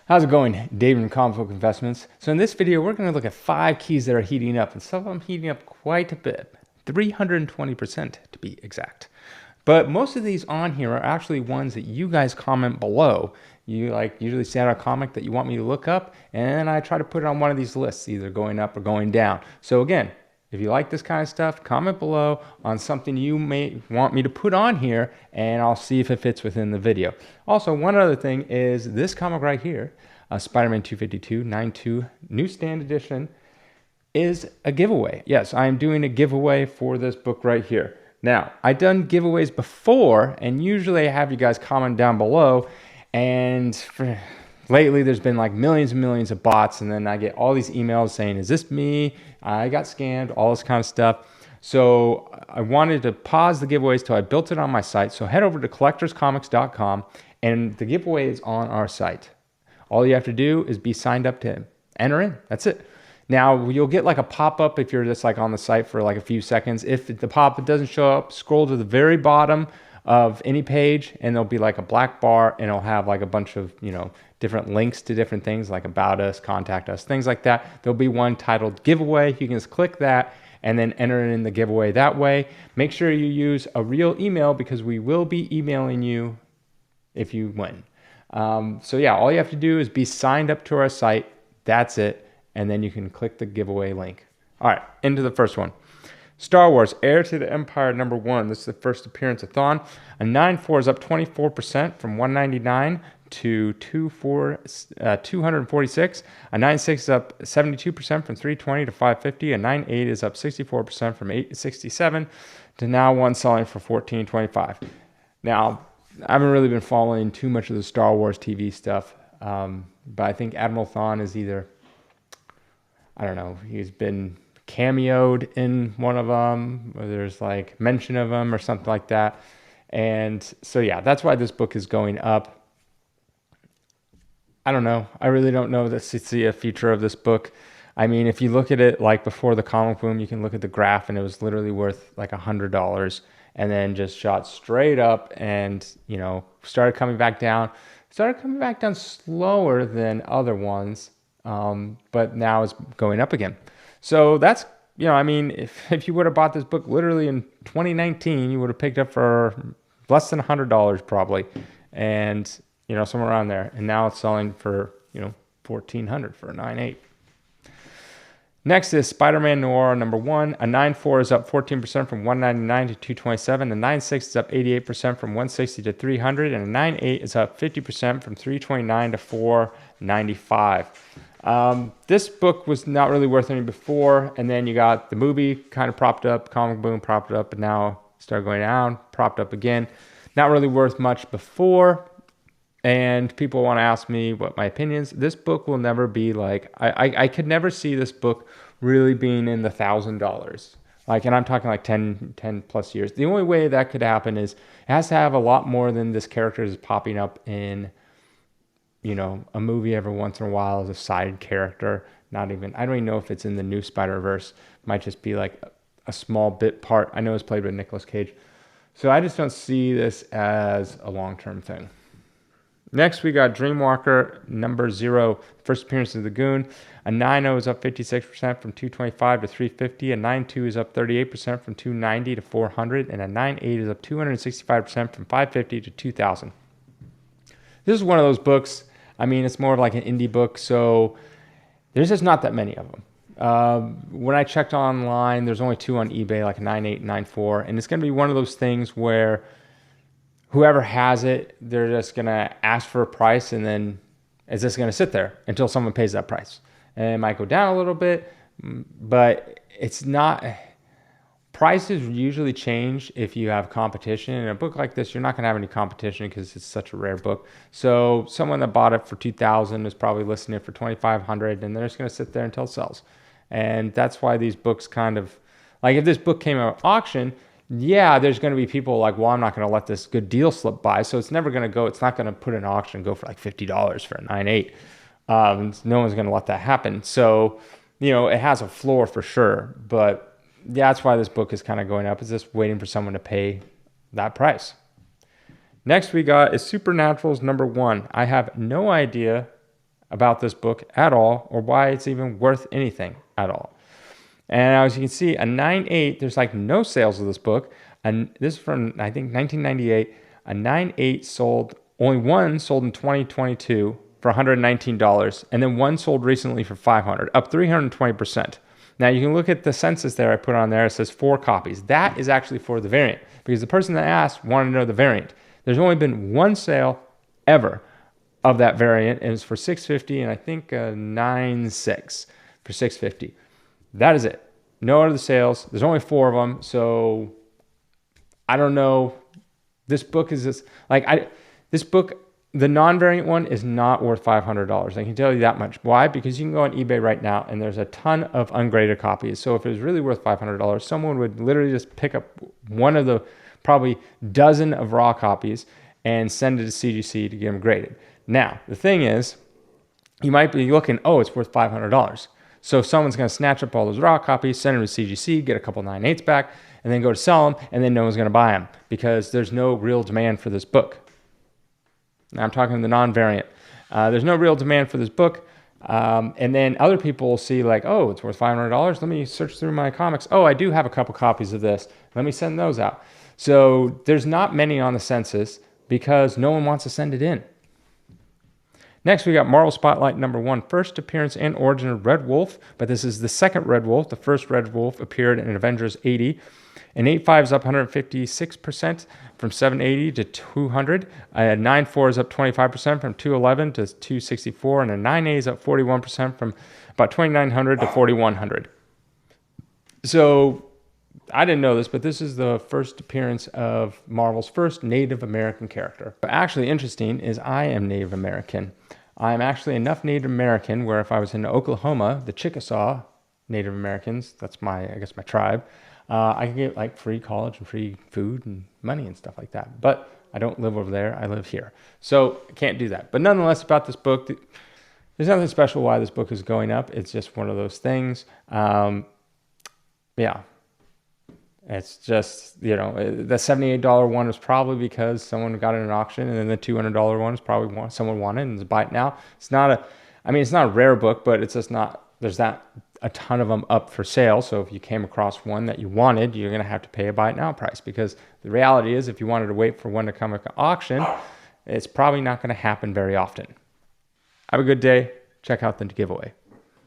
How's it going? David from Comic Book Investments. So in this video, we're going to look at 5 keys that are heating up, and some of them heating up quite a bit, 320% to be exact. But most of these on here are actually ones that you guys comment below. You usually send out a comic that you want me to look up, and I try to put it on one of these lists, either going up or going down. So again, if you like this kind of stuff, comment below on something you may want me to put on here, and I'll see if it fits within the video. Also, one other thing is this comic right here, SpiderMan 252 92 Newsstand Edition, is a giveaway. Yes, I am doing a giveaway for this book right here. Now, I've done giveaways before, and usually I have you guys comment down below, and lately there's been like millions and millions of bots, and then I get all these emails saying, is this me? I got scammed, all this kind of stuff. So I wanted to pause the giveaways till I built it on my site. So head over to collectorscomics.com, and the giveaway is on our site. All you have to do is be signed up to enter in. That's it. Now, you'll get like a pop-up if you're just like on the site for like a few seconds. If the pop-up doesn't show up, scroll to the very bottom of any page, and there'll be like a black bar, and it'll have like a bunch of, different links to different things like about us, contact us, things like that. There'll be one titled giveaway. You can just click that and then enter in the giveaway that way. Make sure you use a real email, because we will be emailing you if you win. So yeah, all you have to do is be signed up to our site. That's it. And then you can click the giveaway link. All right, into the first one. Star Wars, Heir to the Empire #1. This is the first appearance of Thawne. A 9.4 is up 24% from 199 to 246. A 9.6 is up 72% from 320 to 550. A 9.8 is up 64% from 867 to now one selling for 1425. Now, I haven't really been following too much of the Star Wars TV stuff, but I think Admiral Thawne is either, I don't know, he's been cameoed in one of them, or there's like mention of him or something like that. And so yeah, that's why this book is going up. I don't know. I really don't know to see a future of this book. I mean, if you look at it like before the comic boom, you can look at the graph, and it was literally worth like $100, and then just shot straight up, and started coming back down. Started coming back down slower than other ones, but now it's going up again. So that's, I mean, if you would have bought this book literally in 2019, you would have picked up for less than $100 probably, and somewhere around there. And now it's selling for $1,400 for a 9.8. Next is SpiderMan Noir #1. A 9.4 is up 14% from 199 to 227. A 9.6 is up 88% from 160 to 300. And a 9.8 is up 50% from 329 to 495. This book was not really worth any before, and then you got the movie kind of propped up, comic boom propped up, and now started going down, propped up again. Not really worth much before, and people want to ask me what my opinions. This book will never be like, I could never see this book really being in the $1,000. And I'm talking like 10 plus years. The only way that could happen is it has to have a lot more than this character is popping up in a movie every once in a while as a side character. I don't even know if it's in the new Spider-Verse. Might just be like a small bit part. I know it's played by Nicolas Cage. So I just don't see this as a long-term thing. Next, we got Dreamwalker #0, first appearance of the Goon. A 9.0 is up 56% from 225 to 350. A 9.2 is up 38% from 290 to 400. And a 9.8 is up 265% from 550 to 2,000. This is one of those books, I mean, it's more of like an indie book, so there's just not that many of them. When I checked online, there's only 2 on eBay, like a 9.8 and 9.4. And it's going to be one of those things where whoever has it, they're just going to ask for a price, and then it's just going to sit there until someone pays that price. And it might go down a little bit, but it's not. Prices usually change if you have competition. In a book like this, you're not going to have any competition because it's such a rare book. So someone that bought it for $2,000 is probably listing it for $2,500, and they're just going to sit there until it sells. And that's why these books kind of, like if this book came out at auction, yeah, there's going to be people like, well, I'm not going to let this good deal slip by. So it's never going to go. It's not going to put an auction and go for like $50 for a 9.8. No one's going to let that happen. So, it has a floor for sure. But yeah, that's why this book is kind of going up. It's just waiting for someone to pay that price. Next we got is Supernaturals #1. I have no idea about this book at all, or why it's even worth anything at all. And as you can see, a 9.8, there's like no sales of this book. And this is from, I think, 1998. A 9.8 sold, only one sold in 2022 for $119. And then one sold recently for $500, up 320%. Now you can look at the census there I put on there. It says 4 copies. That is actually for the variant, because the person that asked wanted to know the variant. There's only been one sale ever of that variant, and it's for $650, and I think 9.6 for $650. That is it. No other sales. There's only 4 of them, so I don't know. This book is this this book, the non-variant one, is not worth $500. I can tell you that much. Why? Because you can go on eBay right now and there's a ton of ungraded copies. So if it was really worth $500, someone would literally just pick up one of the probably dozen of raw copies and send it to CGC to get them graded. Now, the thing is, you might be looking, oh, it's worth $500. So someone's going to snatch up all those raw copies, send them to CGC, get a couple 9.8s back, and then go to sell them, and then no one's going to buy them because there's no real demand for this book. Now I'm talking the non-variant. There's no real demand for this book. And then other people will see like, oh, it's worth $500. Let me search through my comics. Oh, I do have a couple copies of this. Let me send those out. So there's not many on the census because no one wants to send it in. Next, we got Marvel Spotlight #1, first appearance and origin of Red Wolf, but this is the second Red Wolf. The first Red Wolf appeared in Avengers 80. An 8.5 is up 156% from 780 to 200. A 9.4 is up 25% from 211 to 264, and a 9.8 is up 41% from about 2,900 to 4,100. So I didn't know this, but this is the first appearance of Marvel's first Native American character. But actually interesting is I am Native American. I'm actually enough Native American where if I was in Oklahoma, the Chickasaw Native Americans, that's my tribe, I could get like free college and free food and money and stuff like that. But I don't live over there. I live here. So I can't do that. But nonetheless, about this book, there's nothing special why this book is going up. It's just one of those things. Yeah. It's just, the $78 one was probably because someone got it in an auction, and then the $200 one is probably someone wanted and is buy it now. It's not a rare book, but it's just not, there's not a ton of them up for sale. So if you came across one that you wanted, you're going to have to pay a buy it now price, because the reality is if you wanted to wait for one to come at auction, it's probably not going to happen very often. Have a good day. Check out the giveaway.